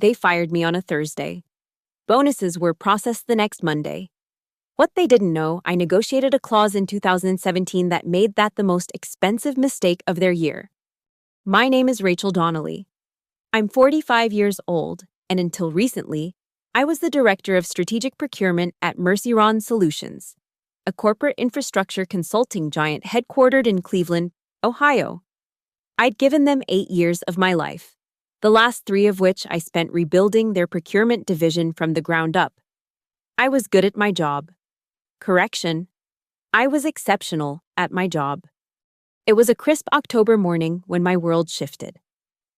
They fired me on a Thursday. Bonuses were processed the next Monday. What they didn't know, I negotiated a clause in 2017 that made that the most expensive mistake of their year. My name is Rachel Donnelly. I'm 45 years old, and until recently, I was the director of strategic procurement at Mercyron Solutions, a corporate infrastructure consulting giant headquartered in Cleveland, Ohio. I'd given them 8 years of my life, the last 3 of which I spent rebuilding their procurement division from the ground up. I was good at my job. Correction, I was exceptional at my job. It was a crisp October morning when my world shifted.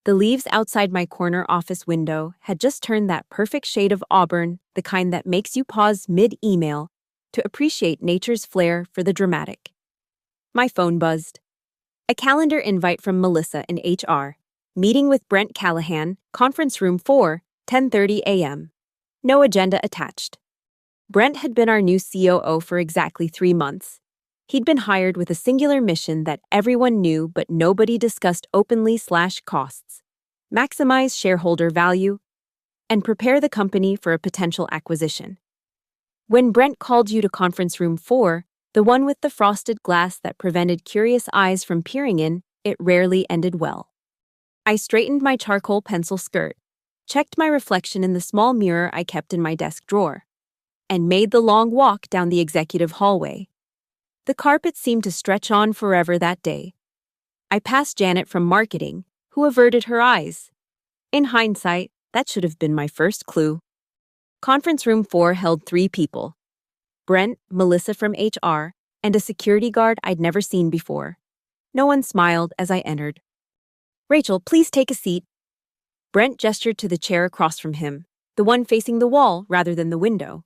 The leaves outside my corner office window had just turned that perfect shade of auburn, the kind that makes you pause mid-email to appreciate nature's flair for the dramatic. My phone buzzed. A calendar invite from Melissa in HR. Meeting with Brent Callahan, conference room 4, 10:30 a.m. No agenda attached. Brent had been our new COO for exactly 3 months. He'd been hired with a singular mission that everyone knew but nobody discussed openly/costs. Maximize shareholder value and prepare the company for a potential acquisition. When Brent called you to conference room 4, the one with the frosted glass that prevented curious eyes from peering in, it rarely ended well. I straightened my charcoal pencil skirt, checked my reflection in the small mirror I kept in my desk drawer, and made the long walk down the executive hallway. The carpet seemed to stretch on forever that day. I passed Janet from marketing, who averted her eyes. In hindsight, that should have been my first clue. Conference room 4 held 3 people: Brent, Melissa from HR, and a security guard I'd never seen before. No one smiled as I entered. "Rachel, please take a seat." Brent gestured to the chair across from him, the one facing the wall rather than the window.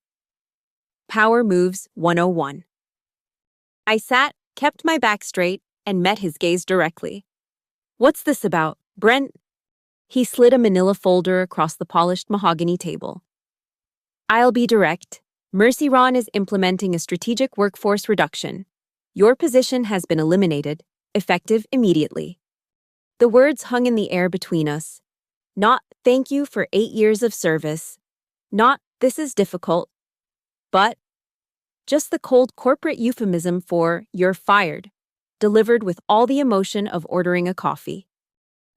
Power Moves 101. I sat, kept my back straight, and met his gaze directly. "What's this about, Brent?" He slid a manila folder across the polished mahogany table. "I'll be direct. Mercyron is implementing a strategic workforce reduction. Your position has been eliminated, effective immediately." The words hung in the air between us. Not "thank you for 8 years of service," not "this is difficult," but just the cold corporate euphemism for "you're fired," delivered with all the emotion of ordering a coffee.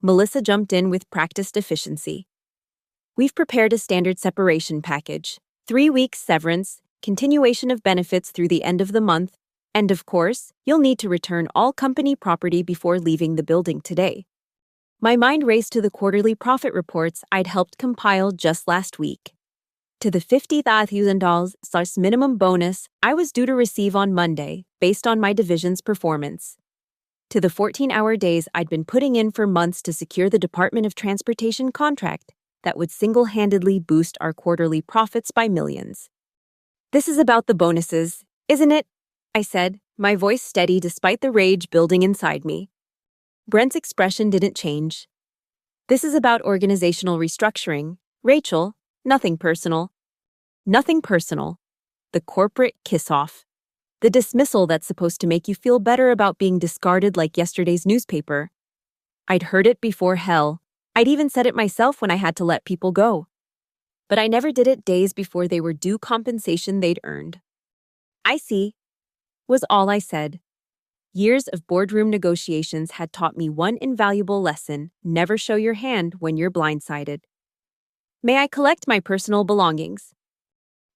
Melissa jumped in with practiced efficiency. "We've prepared a standard separation package, 3 weeks severance, continuation of benefits through the end of the month, and of course, you'll need to return all company property before leaving the building today." My mind raced to the quarterly profit reports I'd helped compile just last week. To the $50,000 minimum bonus I was due to receive on Monday based on my division's performance. To the 14-hour days I'd been putting in for months to secure the Department of Transportation contract that would single-handedly boost our quarterly profits by millions. "This is about the bonuses, isn't it?" I said, my voice steady despite the rage building inside me. Brent's expression didn't change. "This is about organizational restructuring, Rachel, nothing personal." Nothing personal. The corporate kiss-off. The dismissal that's supposed to make you feel better about being discarded like yesterday's newspaper. I'd heard it before hell. I'd even said it myself when I had to let people go. But I never did it days before they were due compensation they'd earned. "I see," was all I said. Years of boardroom negotiations had taught me one invaluable lesson: never show your hand when you're blindsided. "May I collect my personal belongings?"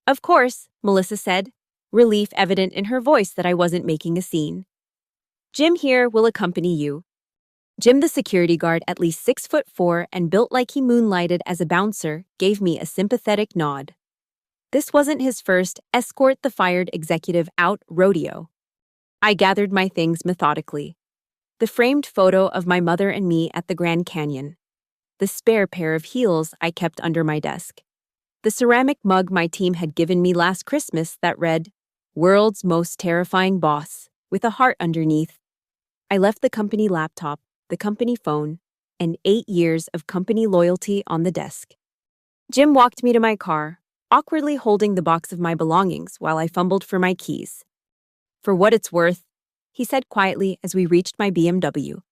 "Of course," Melissa said, relief evident in her voice that I wasn't making a scene. "Jim here will accompany you." Jim, the security guard, at least 6'4" and built like he moonlighted as a bouncer, gave me a sympathetic nod. This wasn't his first escort the fired executive out rodeo. I gathered my things methodically. The framed photo of my mother and me at the Grand Canyon. The spare pair of heels I kept under my desk. The ceramic mug my team had given me last Christmas that read, "World's Most Terrifying Boss," with a heart underneath. I left the company laptop, the company phone, and 8 years of company loyalty on the desk. Jim walked me to my car, awkwardly holding the box of my belongings while I fumbled for my keys. "For what it's worth," he said quietly as we reached my BMW.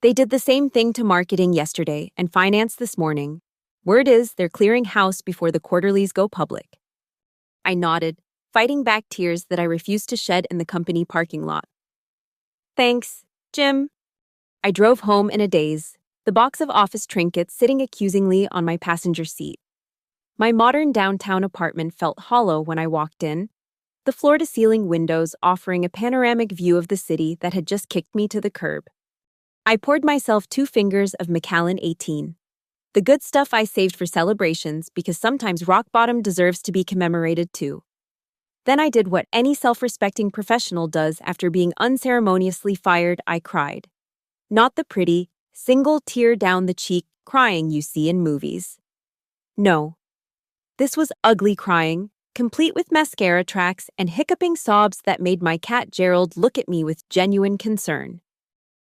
"They did the same thing to marketing yesterday and finance this morning. Word is they're clearing house before the quarterlies go public. I nodded, fighting back tears that I refused to shed in the company parking lot. Thanks, Jim. I drove home in a daze, the box of office trinkets sitting accusingly on my passenger seat. My modern downtown apartment felt hollow when I walked in, the floor-to-ceiling windows offering a panoramic view of the city that had just kicked me to the curb. I poured myself 2 fingers of Macallan 18. The good stuff I saved for celebrations because sometimes rock bottom deserves to be commemorated too. Then I did what any self-respecting professional does after being unceremoniously fired. I cried. Not the pretty, single tear down the cheek crying you see in movies. No. This was ugly crying, complete with mascara tracks and hiccuping sobs that made my cat Gerald look at me with genuine concern.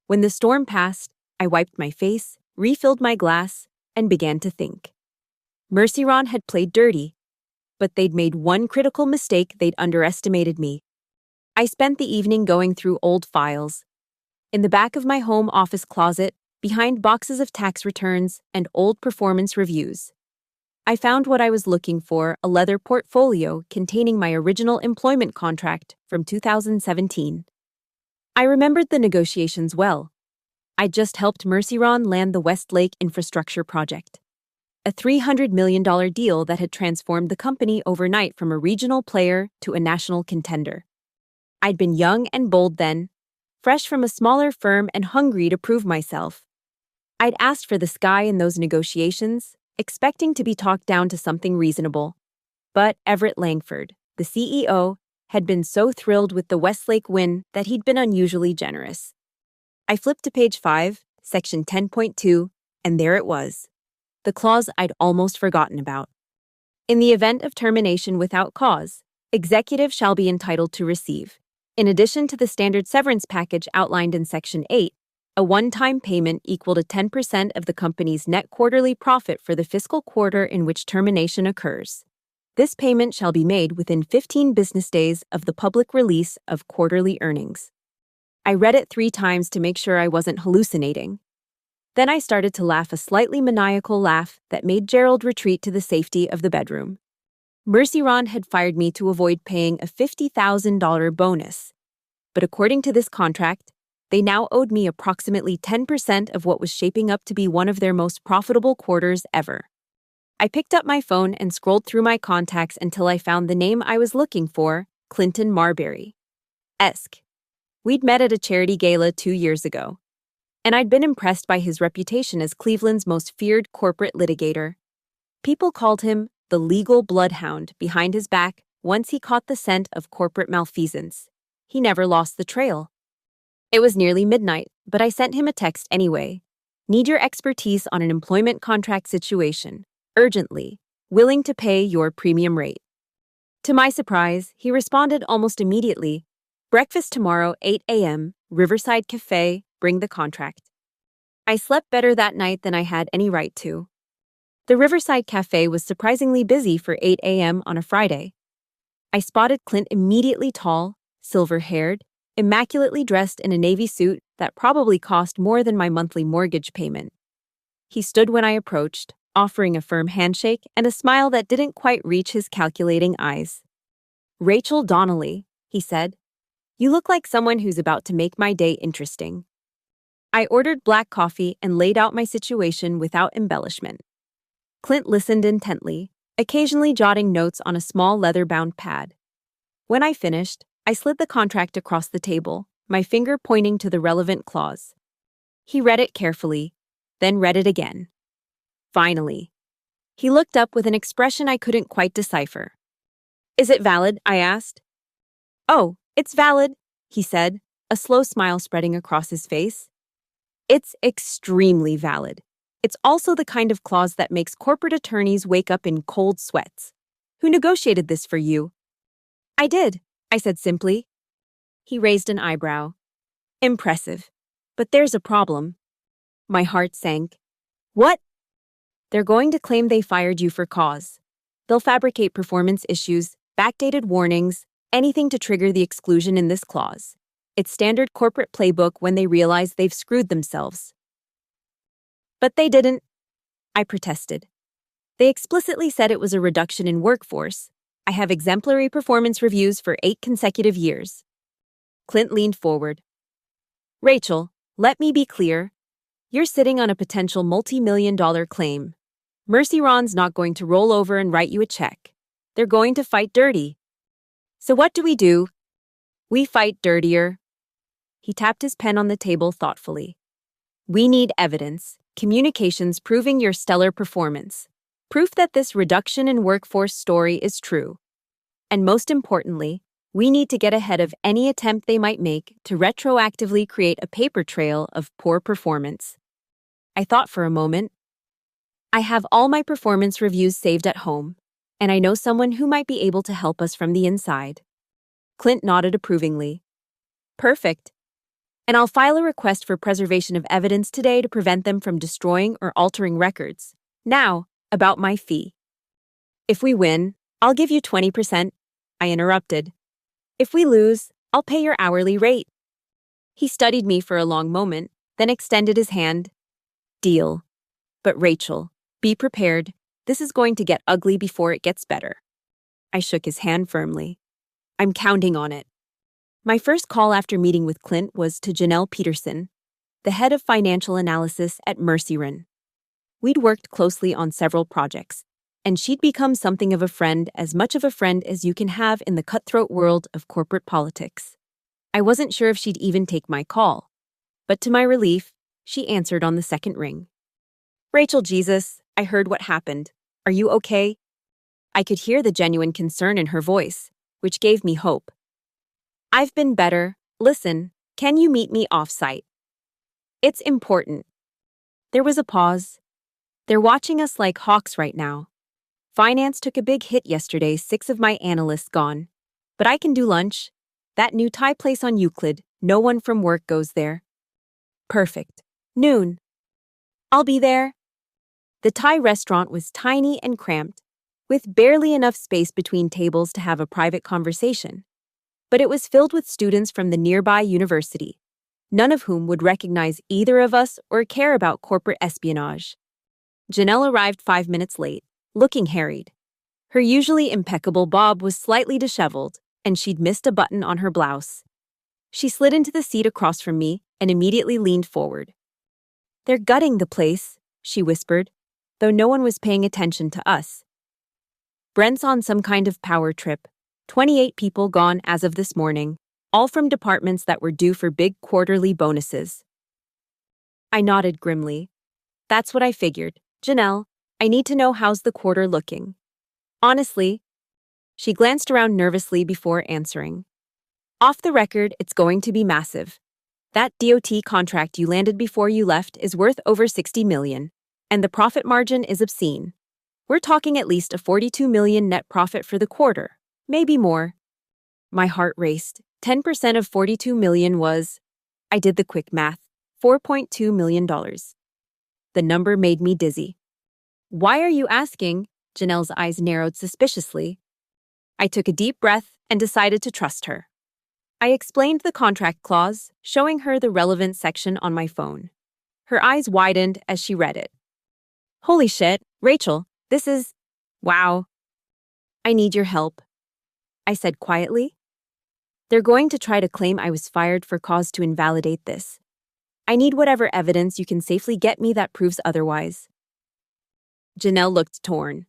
When the storm passed, I wiped my face, refilled my glass, and began to think. Mercy Ron had played dirty, but they'd made one critical mistake. They'd underestimated me. I spent the evening going through old files. In the back of my home office closet, behind boxes of tax returns and old performance reviews, I found what I was looking for, a leather portfolio containing my original employment contract from 2017. I remembered the negotiations well. I'd just helped Mercy Ron land the Westlake infrastructure project, a $300 million deal that had transformed the company overnight from a regional player to a national contender. I'd been young and bold then, fresh from a smaller firm and hungry to prove myself. I'd asked for the sky in those negotiations, expecting to be talked down to something reasonable. But Everett Langford, the CEO, had been so thrilled with the Westlake win that he'd been unusually generous. I flipped to page 5, section 10.2, and there it was. The clause I'd almost forgotten about. In the event of termination without cause, executive shall be entitled to receive, in addition to the standard severance package outlined in section 8, a one-time payment equal to 10% of the company's net quarterly profit for the fiscal quarter in which termination occurs. This payment shall be made within 15 business days of the public release of quarterly earnings. I read it 3 times to make sure I wasn't hallucinating. Then I started to laugh, a slightly maniacal laugh that made Gerald retreat to the safety of the bedroom. Mercy Ron had fired me to avoid paying a $50,000 bonus. But according to this contract, they now owed me approximately 10% of what was shaping up to be one of their most profitable quarters ever. I picked up my phone and scrolled through my contacts until I found the name I was looking for, Clinton Marbury. We'd met at a charity gala 2 years ago, and I'd been impressed by his reputation as Cleveland's most feared corporate litigator. People called him the legal bloodhound behind his back once he caught the scent of corporate malfeasance. He never lost the trail. It was nearly midnight, but I sent him a text anyway. Need your expertise on an employment contract situation, urgently, willing to pay your premium rate. To my surprise, he responded almost immediately. Breakfast tomorrow, 8 a.m., Riverside Cafe, bring the contract. I slept better that night than I had any right to. The Riverside Cafe was surprisingly busy for 8 a.m. on a Friday. I spotted Clint immediately, tall, silver-haired, immaculately dressed in a navy suit that probably cost more than my monthly mortgage payment. He stood when I approached, offering a firm handshake and a smile that didn't quite reach his calculating eyes. "Rachel Donnelly," he said. "You look like someone who's about to make my day interesting." I ordered black coffee and laid out my situation without embellishment. Clint listened intently, occasionally jotting notes on a small leather-bound pad. When I finished, I slid the contract across the table, my finger pointing to the relevant clause. He read it carefully, then read it again. Finally, he looked up with an expression I couldn't quite decipher. "Is it valid?" I asked. "Oh, it's valid," he said, a slow smile spreading across his face. "It's extremely valid. It's also the kind of clause that makes corporate attorneys wake up in cold sweats. Who negotiated this for you?" "I did," I said simply. He raised an eyebrow. "Impressive. But there's a problem." My heart sank. "What?" "They're going to claim they fired you for cause. They'll fabricate performance issues, backdated warnings, anything to trigger the exclusion in this clause. It's standard corporate playbook when they realize they've screwed themselves." "But they didn't," I protested. They explicitly said it was a reduction in workforce. I have exemplary performance reviews for 8 consecutive years. Clint leaned forward. Rachel, let me be clear. You're sitting on a potential multi-million-dollar claim. Mercy Ron's not going to roll over and write you a check. They're going to fight dirty. So what do? We fight dirtier. He tapped his pen on the table thoughtfully. We need evidence, communications proving your stellar performance, proof that this reduction in workforce story is true. And most importantly, we need to get ahead of any attempt they might make to retroactively create a paper trail of poor performance. I thought for a moment. I have all my performance reviews saved at home, and I know someone who might be able to help us from the inside. Clint nodded approvingly. Perfect. And I'll file a request for preservation of evidence today to prevent them from destroying or altering records. Now, about my fee. If we win, I'll give you 20%, I interrupted. If we lose, I'll pay your hourly rate. He studied me for a long moment, then extended his hand. Deal. But Rachel, be prepared. This is going to get ugly before it gets better. I shook his hand firmly. I'm counting on it. My first call after meeting with Clint was to Janelle Peterson, the head of financial analysis at MercyRun. We'd worked closely on several projects, and she'd become something of a friend, as much of a friend as you can have in the cutthroat world of corporate politics. I wasn't sure if she'd even take my call, but to my relief, she answered on the second ring. Rachel, Jesus, I heard what happened. Are you okay? I could hear the genuine concern in her voice, which gave me hope. I've been better. Listen, can you meet me off-site? It's important. There was a pause. They're watching us like hawks right now. Finance took a big hit yesterday, 6 of my analysts gone. But I can do lunch. That new Thai place on Euclid, no one from work goes there. Perfect. Noon. I'll be there. The Thai restaurant was tiny and cramped, with barely enough space between tables to have a private conversation. But it was filled with students from the nearby university, none of whom would recognize either of us or care about corporate espionage. Janelle arrived 5 minutes late, looking harried. Her usually impeccable bob was slightly disheveled, and she'd missed a button on her blouse. She slid into the seat across from me and immediately leaned forward. They're gutting the place, she whispered, though no one was paying attention to us. Brent's on some kind of power trip. 28 people gone as of this morning, all from departments that were due for big quarterly bonuses. I nodded grimly. That's what I figured. Janelle, I need to know how's the quarter looking. Honestly, she glanced around nervously before answering. Off the record, it's going to be massive. That DOT contract you landed before you left is worth over $60 million, and the profit margin is obscene. We're talking at least a $42 million net profit for the quarter. Maybe more. My heart raced. 10% of $42 million was, I did the quick math, $4.2 million. The number made me dizzy. Why are you asking? Janelle's eyes narrowed suspiciously. I took a deep breath and decided to trust her. I explained the contract clause, showing her the relevant section on my phone. Her eyes widened as she read it. Holy shit, Rachel, this is... Wow. I need your help, I said quietly. They're going to try to claim I was fired for cause to invalidate this. I need whatever evidence you can safely get me that proves otherwise. Janelle looked torn.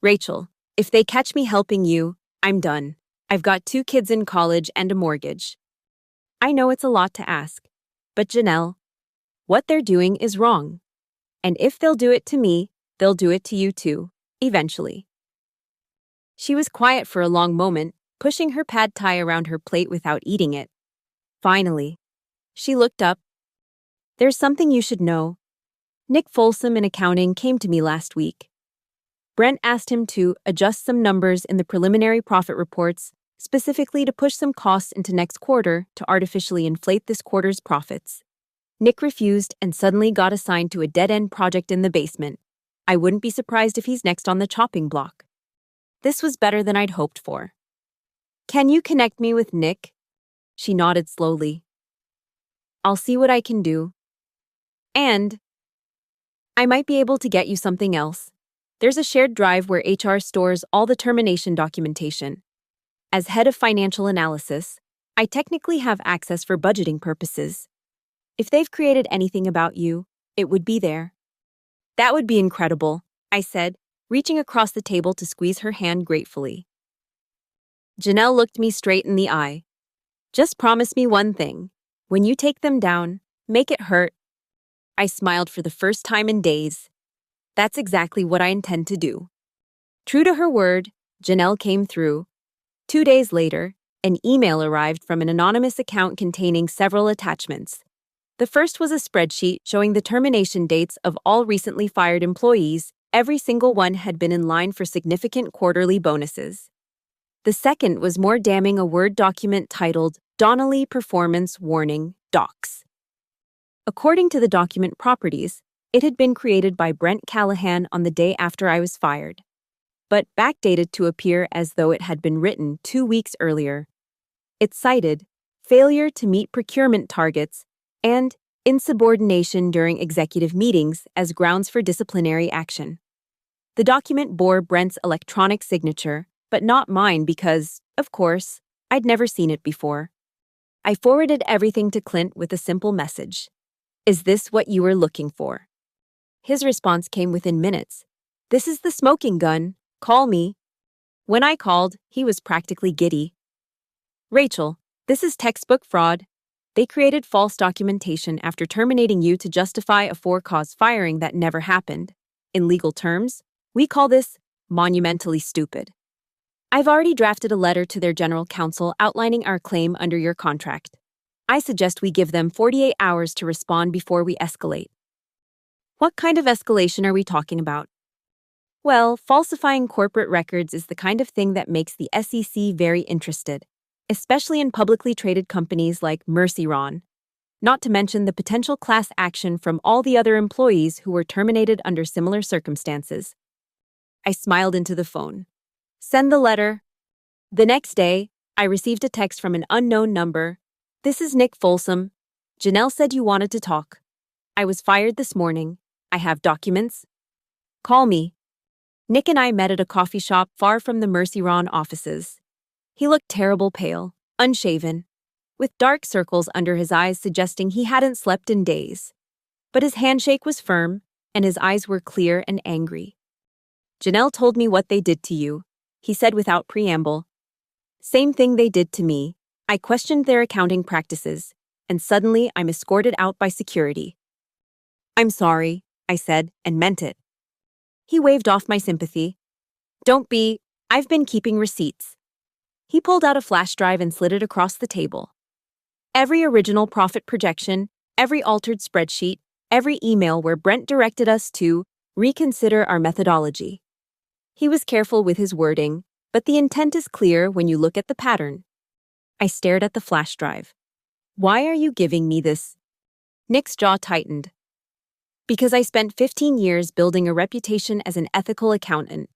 Rachel, if they catch me helping you, I'm done. I've got 2 kids in college and a mortgage. I know it's a lot to ask, but Janelle, what they're doing is wrong. And if they'll do it to me, they'll do it to you too, eventually. She was quiet for a long moment, pushing her pad thai around her plate without eating it. Finally, she looked up. There's something you should know. Nick Folsom in accounting came to me last week. Brent asked him to adjust some numbers in the preliminary profit reports, specifically to push some costs into next quarter to artificially inflate this quarter's profits. Nick refused and suddenly got assigned to a dead-end project in the basement. I wouldn't be surprised if he's next on the chopping block. This was better than I'd hoped for. Can you connect me with Nick? She nodded slowly. I'll see what I can do. And I might be able to get you something else. There's a shared drive where HR stores all the termination documentation. As head of financial analysis, I technically have access for budgeting purposes. If they've created anything about you, it would be there. That would be incredible, I said, reaching across the table to squeeze her hand gratefully. Janelle looked me straight in the eye. Just promise me one thing. When you take them down, make it hurt. I smiled for the first time in days. That's exactly what I intend to do. True to her word, Janelle came through. 2 days later, an email arrived from an anonymous account containing several attachments. The first was a spreadsheet showing the termination dates of all recently fired employees. Every single one had been in line for significant quarterly bonuses. The second was more damning, a Word document titled Donnelly Performance Warning Docs. According to the document properties, it had been created by Brent Callahan on the day after I was fired, but backdated to appear as though it had been written 2 weeks earlier. It cited failure to meet procurement targets and insubordination during executive meetings as grounds for disciplinary action. The document bore Brent's electronic signature, but not mine because, of course, I'd never seen it before. I forwarded everything to Clint with a simple message. Is this what you were looking for? His response came within minutes. This is the smoking gun. Call me. When I called, he was practically giddy. Rachel, this is textbook fraud. They created false documentation after terminating you to justify a for-cause firing that never happened. In legal terms, we call this monumentally stupid. I've already drafted a letter to their general counsel outlining our claim under your contract. I suggest we give them 48 hours to respond before we escalate. What kind of escalation are we talking about? Well, falsifying corporate records is the kind of thing that makes the SEC very interested, especially in publicly traded companies like Mercyron, not to mention the potential class action from all the other employees who were terminated under similar circumstances. I smiled into the phone. Send the letter. The next day, I received a text from an unknown number. This is Nick Folsom. Janelle said you wanted to talk. I was fired this morning. I have documents. Call me. Nick and I met at a coffee shop far from the Mercyron offices. He looked terrible pale, unshaven, with dark circles under his eyes suggesting he hadn't slept in days. But his handshake was firm, and his eyes were clear and angry. Janelle told me what they did to you, he said without preamble. Same thing they did to me. I questioned their accounting practices, and suddenly I'm escorted out by security. I'm sorry, I said, and meant it. He waved off my sympathy. Don't be, I've been keeping receipts. He pulled out a flash drive and slid it across the table. Every original profit projection, every altered spreadsheet, every email where Brent directed us to reconsider our methodology. He was careful with his wording, but the intent is clear when you look at the pattern. I stared at the flash drive. Why are you giving me this? Nick's jaw tightened. Because I spent 15 years building a reputation as an ethical accountant.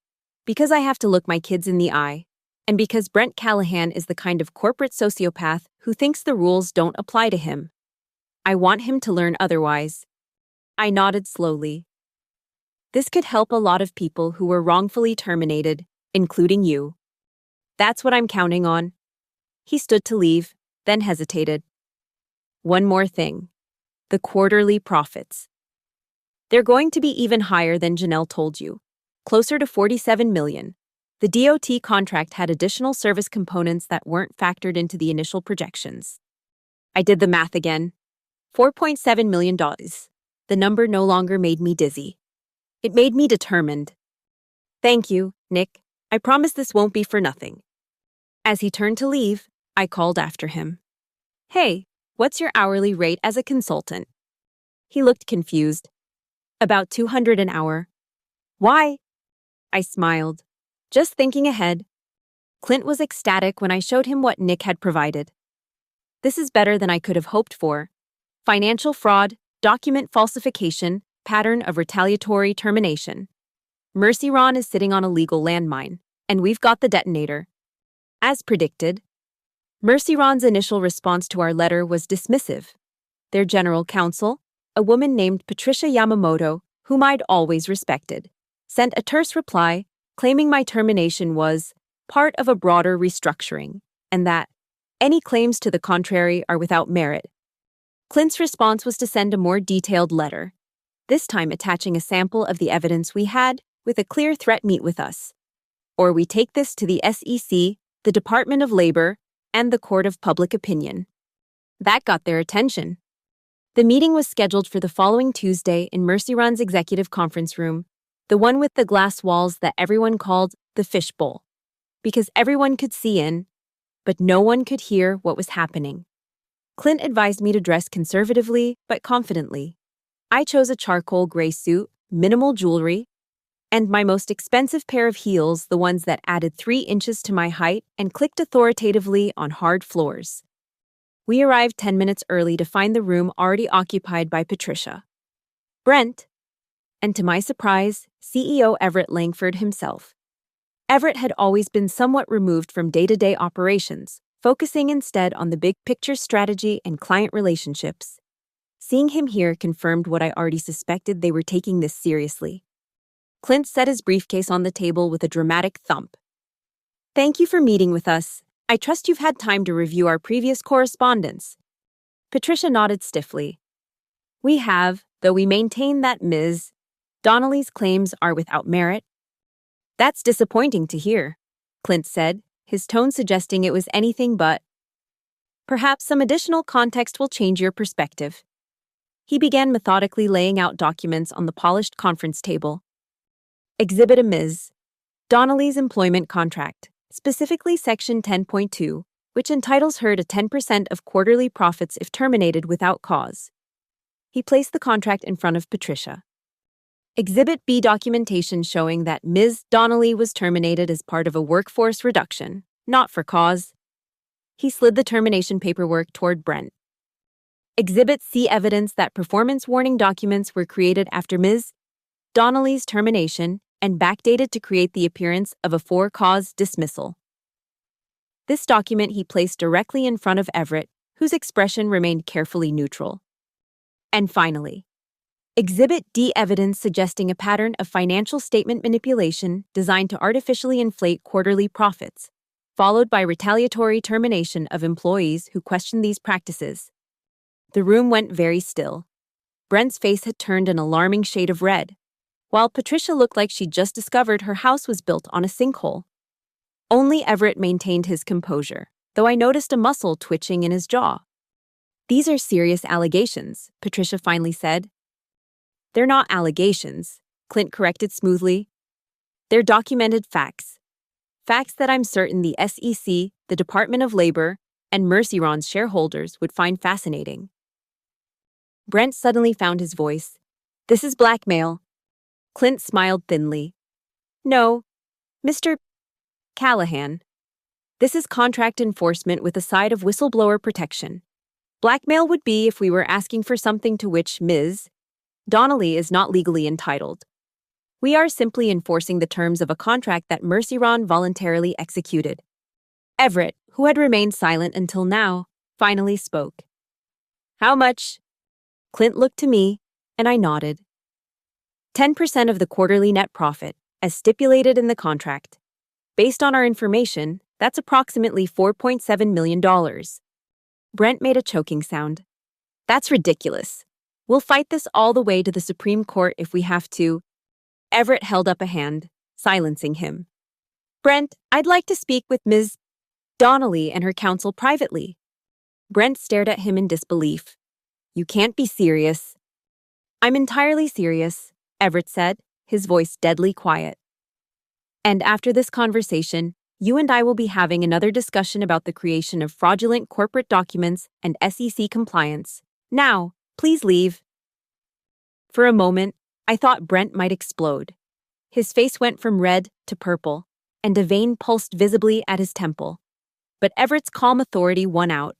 Because I have to look my kids in the eye. And because Brent Callahan is the kind of corporate sociopath who thinks the rules don't apply to him. I want him to learn otherwise. I nodded slowly. This could help a lot of people who were wrongfully terminated, including you. That's what I'm counting on. He stood to leave, then hesitated. One more thing. The quarterly profits. They're going to be even higher than Janelle told you, closer to $47 million. The DOT contract had additional service components that weren't factored into the initial projections. I did the math again. $4.7 million. The number no longer made me dizzy. It made me determined. Thank you, Nick. I promise this won't be for nothing. As he turned to leave, I called after him. Hey, what's your hourly rate as a consultant? He looked confused. About $200 an hour. Why? I smiled. Just thinking ahead. Clint was ecstatic when I showed him what Nick had provided. This is better than I could have hoped for. Financial fraud, document falsification, pattern of retaliatory termination. Mercyron is sitting on a legal landmine, and we've got the detonator. As predicted, Mercyron's initial response to our letter was dismissive. Their general counsel, a woman named Patricia Yamamoto, whom I'd always respected, sent a terse reply claiming my termination was part of a broader restructuring and that any claims to the contrary are without merit. Clint's response was to send a more detailed letter, this time attaching a sample of the evidence we had with a clear threat: meet with us, or we take this to the SEC, the Department of Labor, and the Court of Public Opinion. That got their attention. The meeting was scheduled for the following Tuesday in Mercyron's executive conference room, the one with the glass walls that everyone called the fishbowl, because everyone could see in, but no one could hear what was happening. Clint advised me to dress conservatively but confidently. I chose a charcoal gray suit, minimal jewelry, and my most expensive pair of heels, the ones that added 3 inches to my height and clicked authoritatively on hard floors. We arrived 10 minutes early to find the room already occupied by Patricia, Brent, and to my surprise, CEO Everett Langford himself. Everett had always been somewhat removed from day-to-day operations, focusing instead on the big picture strategy and client relationships. Seeing him here confirmed what I already suspected: they were taking this seriously. Clint set his briefcase on the table with a dramatic thump. "Thank you for meeting with us. I trust you've had time to review our previous correspondence." Patricia nodded stiffly. "We have, though we maintain that Ms. Donnelly's claims are without merit." "That's disappointing to hear," Clint said, his tone suggesting it was anything but. "Perhaps some additional context will change your perspective." He began methodically laying out documents on the polished conference table. Exhibit A: Ms. Donnelly's employment contract, specifically Section 10.2, which entitles her to 10% of quarterly profits if terminated without cause. He placed the contract in front of Patricia. Exhibit B: documentation showing that Ms. Donnelly was terminated as part of a workforce reduction, not for cause. He slid the termination paperwork toward Brent. Exhibit C: evidence that performance warning documents were created after Ms. Donnelly's termination and backdated to create the appearance of a for-cause dismissal. This document he placed directly in front of Everett, whose expression remained carefully neutral. And finally, Exhibit D: evidence suggesting a pattern of financial statement manipulation designed to artificially inflate quarterly profits, followed by retaliatory termination of employees who questioned these practices. The room went very still. Brent's face had turned an alarming shade of red, while Patricia looked like she'd just discovered her house was built on a sinkhole. Only Everett maintained his composure, though I noticed a muscle twitching in his jaw. "These are serious allegations," Patricia finally said. "They're not allegations," Clint corrected smoothly. "They're documented facts. Facts that I'm certain the SEC, the Department of Labor, and Mercyron's shareholders would find fascinating." Brent suddenly found his voice. "This is blackmail." Clint smiled thinly. "No, Mr. Callahan. This is contract enforcement with a side of whistleblower protection. Blackmail would be if we were asking for something to which Ms. Donnelly is not legally entitled. We are simply enforcing the terms of a contract that Mercyron voluntarily executed." Everett, who had remained silent until now, finally spoke. "How much?" Clint looked to me, and I nodded. 10% of the quarterly net profit, as stipulated in the contract. Based on our information, that's approximately $4.7 million. Brent made a choking sound. "That's ridiculous. We'll fight this all the way to the Supreme Court if we have to." Everett held up a hand, silencing him. "Brent, I'd like to speak with Ms. Donnelly and her counsel privately." Brent stared at him in disbelief. "You can't be serious." "I'm entirely serious," Everett said, his voice deadly quiet. "And after this conversation, you and I will be having another discussion about the creation of fraudulent corporate documents and SEC compliance. Now, please leave." For a moment, I thought Brent might explode. His face went from red to purple, and a vein pulsed visibly at his temple. But Everett's calm authority won out.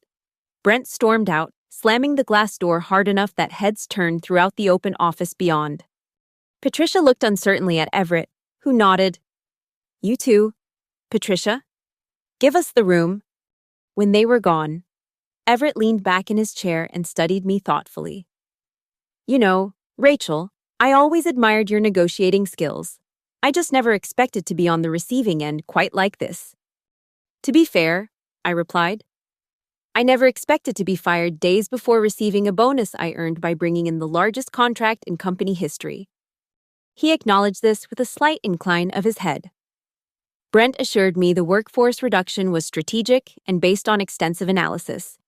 Brent stormed out, slamming the glass door hard enough that heads turned throughout the open office beyond. Patricia looked uncertainly at Everett, who nodded. "You too, Patricia. Give us the room." When they were gone, Everett leaned back in his chair and studied me thoughtfully. "You know, Rachel, I always admired your negotiating skills. I just never expected to be on the receiving end quite like this. To be fair, I replied, I never expected to be fired days before receiving a bonus I earned by bringing in the largest contract in company history. He acknowledged this with a slight incline of his head. Brent assured me the workforce reduction was strategic and based on extensive analysis.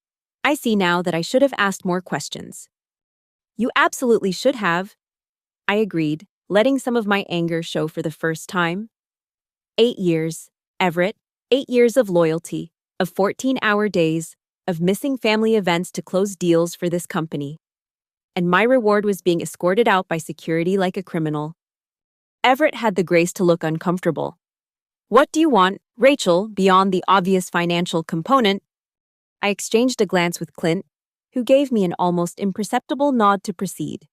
I see now that I should have asked more questions. You absolutely should have, I agreed, letting some of my anger show for the first time. 8 years, Everett, 8 years of loyalty, of 14-hour days, of missing family events to close deals for this company. And my reward was being escorted out by security like a criminal. Everett had the grace to look uncomfortable. What do you want, Rachel, beyond the obvious financial component? I exchanged a glance with Clint, who gave me an almost imperceptible nod to proceed.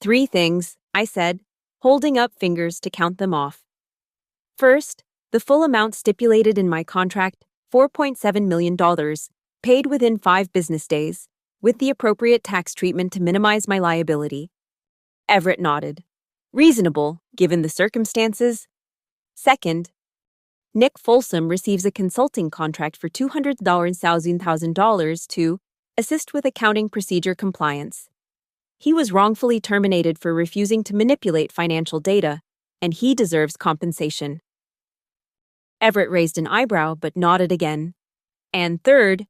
3 things, I said, holding up fingers to count them off. First, the full amount stipulated in my contract, $4.7 million, paid within 5 business days, with the appropriate tax treatment to minimize my liability. Everett nodded. Reasonable, given the circumstances. Nick Folsom receives a consulting contract for $200,000 to assist with accounting procedure compliance. He was wrongfully terminated for refusing to manipulate financial data, and he deserves compensation. Everett raised an eyebrow but nodded again. And third,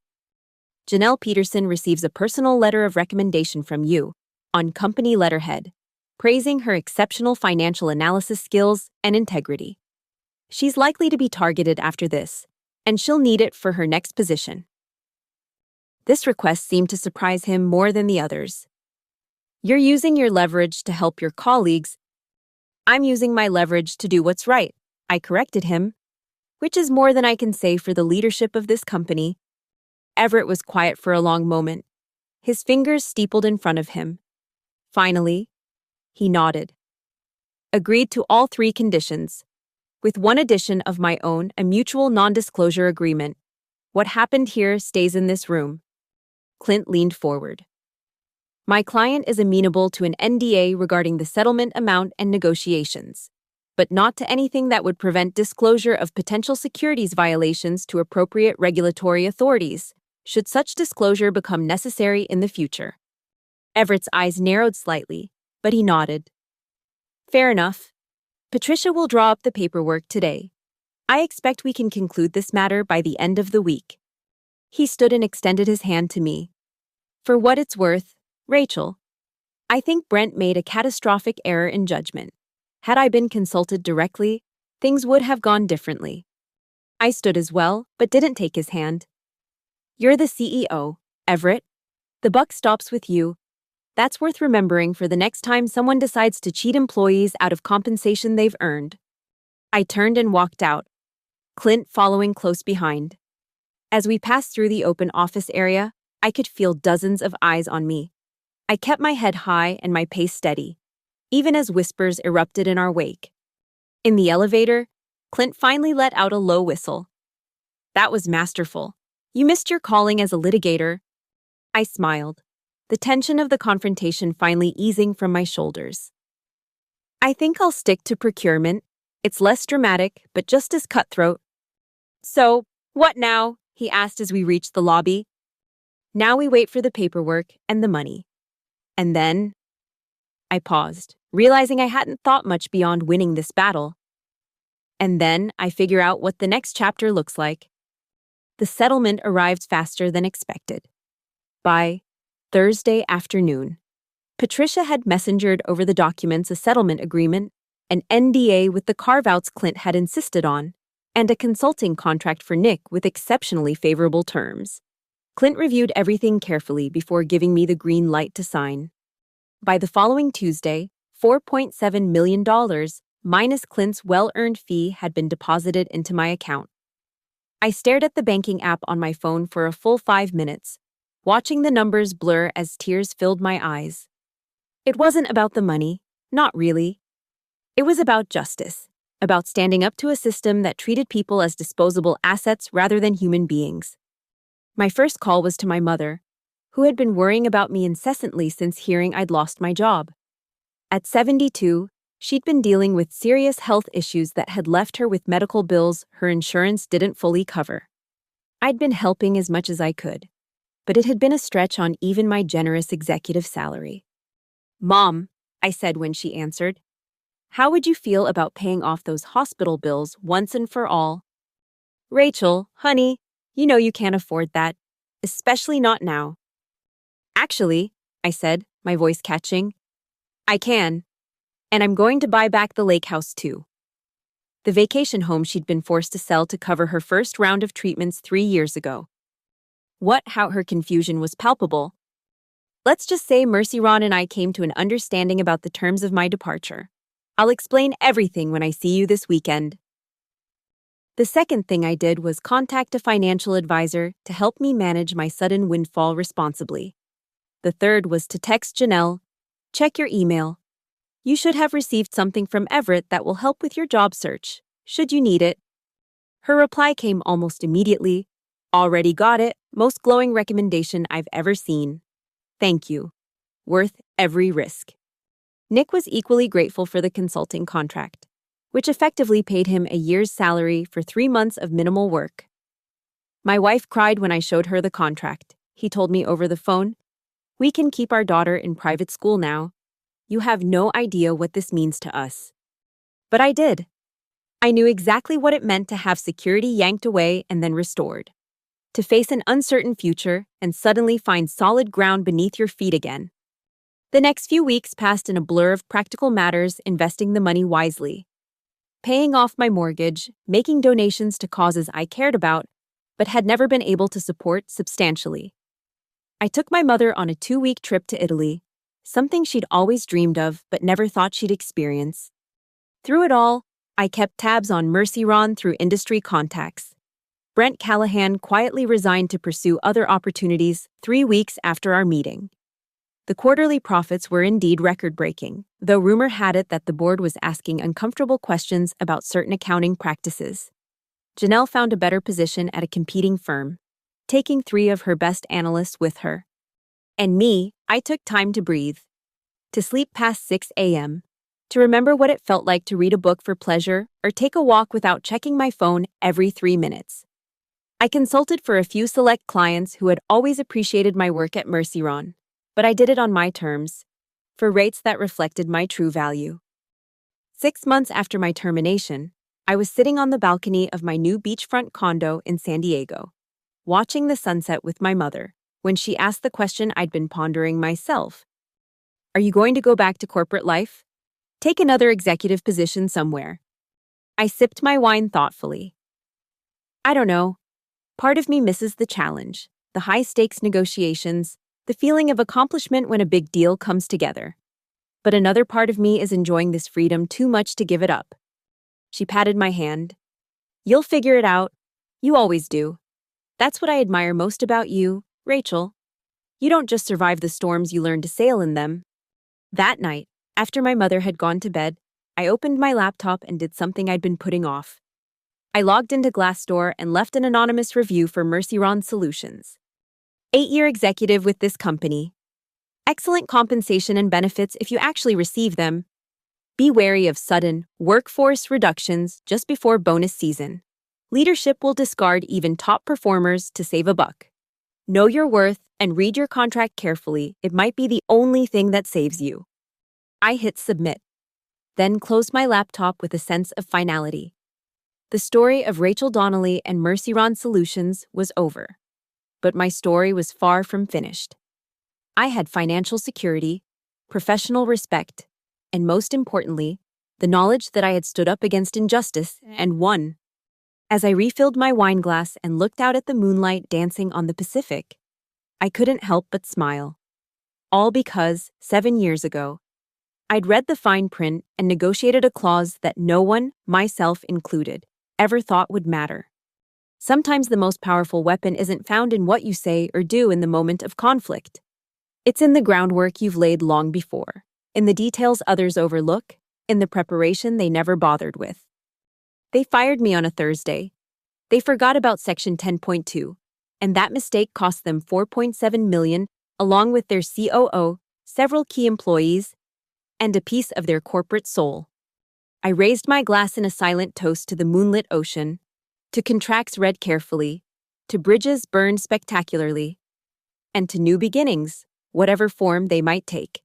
Janelle Peterson receives a personal letter of recommendation from you, on company letterhead, praising her exceptional financial analysis skills and integrity. She's likely to be targeted after this, and she'll need it for her next position. This request seemed to surprise him more than the others. You're using your leverage to help your colleagues. I'm using my leverage to do what's right, I corrected him, which is more than I can say for the leadership of this company. Everett was quiet for a long moment, his fingers steepled in front of him. Finally, he nodded. Agreed to all 3 conditions, with one addition of my own, a mutual non-disclosure agreement. What happened here stays in this room. Clint leaned forward. My client is amenable to an NDA regarding the settlement amount and negotiations, but not to anything that would prevent disclosure of potential securities violations to appropriate regulatory authorities, should such disclosure become necessary in the future. Everett's eyes narrowed slightly, but he nodded. Fair enough. Patricia will draw up the paperwork today. I expect we can conclude this matter by the end of the week. He stood and extended his hand to me. For what it's worth, Rachel, I think Brent made a catastrophic error in judgment. Had I been consulted directly, things would have gone differently. I stood as well, but didn't take his hand. You're the CEO, Everett. The buck stops with you. That's worth remembering for the next time someone decides to cheat employees out of compensation they've earned. I turned and walked out, Clint following close behind. As we passed through the open office area, I could feel dozens of eyes on me. I kept my head high and my pace steady, even as whispers erupted in our wake. In the elevator, Clint finally let out a low whistle. That was masterful. You missed your calling as a litigator. I smiled, the tension of the confrontation finally easing from my shoulders. I think I'll stick to procurement. It's less dramatic, but just as cutthroat. So, what now? He asked as we reached the lobby. Now we wait for the paperwork and the money. And then, I paused, realizing I hadn't thought much beyond winning this battle. And then I figure out what the next chapter looks like. The settlement arrived faster than expected. By Thursday afternoon, Patricia had messengered over the documents a settlement agreement, an NDA with the carve-outs Clint had insisted on, and a consulting contract for Nick with exceptionally favorable terms. Clint reviewed everything carefully before giving me the green light to sign. By the following Tuesday, $4.7 million minus Clint's well-earned fee had been deposited into my account. I stared at the banking app on my phone for a full 5 minutes, watching the numbers blur as tears filled my eyes. It wasn't about the money, not really. It was about justice, about standing up to a system that treated people as disposable assets rather than human beings. My first call was to my mother, who had been worrying about me incessantly since hearing I'd lost my job. At 72, She'd been dealing with serious health issues that had left her with medical bills her insurance didn't fully cover. I'd been helping as much as I could, but it had been a stretch on even my generous executive salary. "Mom," I said when she answered, "how would you feel about paying off those hospital bills once and for all?" "Rachel, honey, you know you can't afford that, especially not now." "Actually," I said, my voice catching, "I can. And I'm going to buy back the lake house too." The vacation home she'd been forced to sell to cover her first round of treatments 3 years ago. How her confusion was palpable. "Let's just say Mercy Ron and I came to an understanding about the terms of my departure. I'll explain everything when I see you this weekend." The second thing I did was contact a financial advisor to help me manage my sudden windfall responsibly. The third was to text Janelle, "Check your email. You should have received something from Everett that will help with your job search, should you need it." Her reply came almost immediately. "Already got it. Most glowing recommendation I've ever seen. Thank you. Worth every risk." Nick was equally grateful for the consulting contract, which effectively paid him a year's salary for 3 months of minimal work. "My wife cried when I showed her the contract," he told me over the phone. "We can keep our daughter in private school now. You have no idea what this means to us." But I did. I knew exactly what it meant to have security yanked away and then restored. To face an uncertain future and suddenly find solid ground beneath your feet again. The next few weeks passed in a blur of practical matters, investing the money wisely, paying off my mortgage, making donations to causes I cared about, but had never been able to support substantially. I took my mother on a 2-week trip to Italy, something she'd always dreamed of but never thought she'd experience. Through it all, I kept tabs on Mercy Ron through industry contacts. Brent Callahan quietly resigned to pursue other opportunities 3 weeks after our meeting. The quarterly profits were indeed record-breaking, though rumor had it that the board was asking uncomfortable questions about certain accounting practices. Janelle found a better position at a competing firm, taking 3 of her best analysts with her. And me, I took time to breathe, to sleep past 6 a.m., to remember what it felt like to read a book for pleasure or take a walk without checking my phone every 3 minutes. I consulted for a few select clients who had always appreciated my work at Mercy Ron, but I did it on my terms, for rates that reflected my true value. 6 months after my termination, I was sitting on the balcony of my new beachfront condo in San Diego, watching the sunset with my mother, when she asked the question I'd been pondering myself. "Are you going to go back to corporate life? Take another executive position somewhere?" I sipped my wine thoughtfully. "I don't know. Part of me misses the challenge, the high-stakes negotiations, the feeling of accomplishment when a big deal comes together. But another part of me is enjoying this freedom too much to give it up." She patted my hand. "You'll figure it out. You always do. That's what I admire most about you, Rachel. You don't just survive the storms, you learn to sail in them." That night, after my mother had gone to bed, I opened my laptop and did something I'd been putting off. I logged into Glassdoor and left an anonymous review for Mercy Ron Solutions. 8-year executive with this company. Excellent compensation and benefits if you actually receive them. Be wary of sudden workforce reductions just before bonus season. Leadership will discard even top performers to save a buck. Know your worth and read your contract carefully. It might be the only thing that saves you. I hit submit, then closed my laptop with a sense of finality. The story of Rachel Donnelly and Mercy Ron Solutions was over. But my story was far from finished. I had financial security, professional respect, and most importantly, the knowledge that I had stood up against injustice and won. As I refilled my wine glass and looked out at the moonlight dancing on the Pacific, I couldn't help but smile. All because, 7 years ago, I'd read the fine print and negotiated a clause that no one, myself included, ever thought would matter. Sometimes the most powerful weapon isn't found in what you say or do in the moment of conflict. It's in the groundwork you've laid long before, in the details others overlook, in the preparation they never bothered with. They fired me on a Thursday. They forgot about Section 10.2, and that mistake cost them $4.7 million, along with their COO, several key employees, and a piece of their corporate soul. I raised my glass in a silent toast to the moonlit ocean, to contracts read carefully, to bridges burned spectacularly, and to new beginnings, whatever form they might take.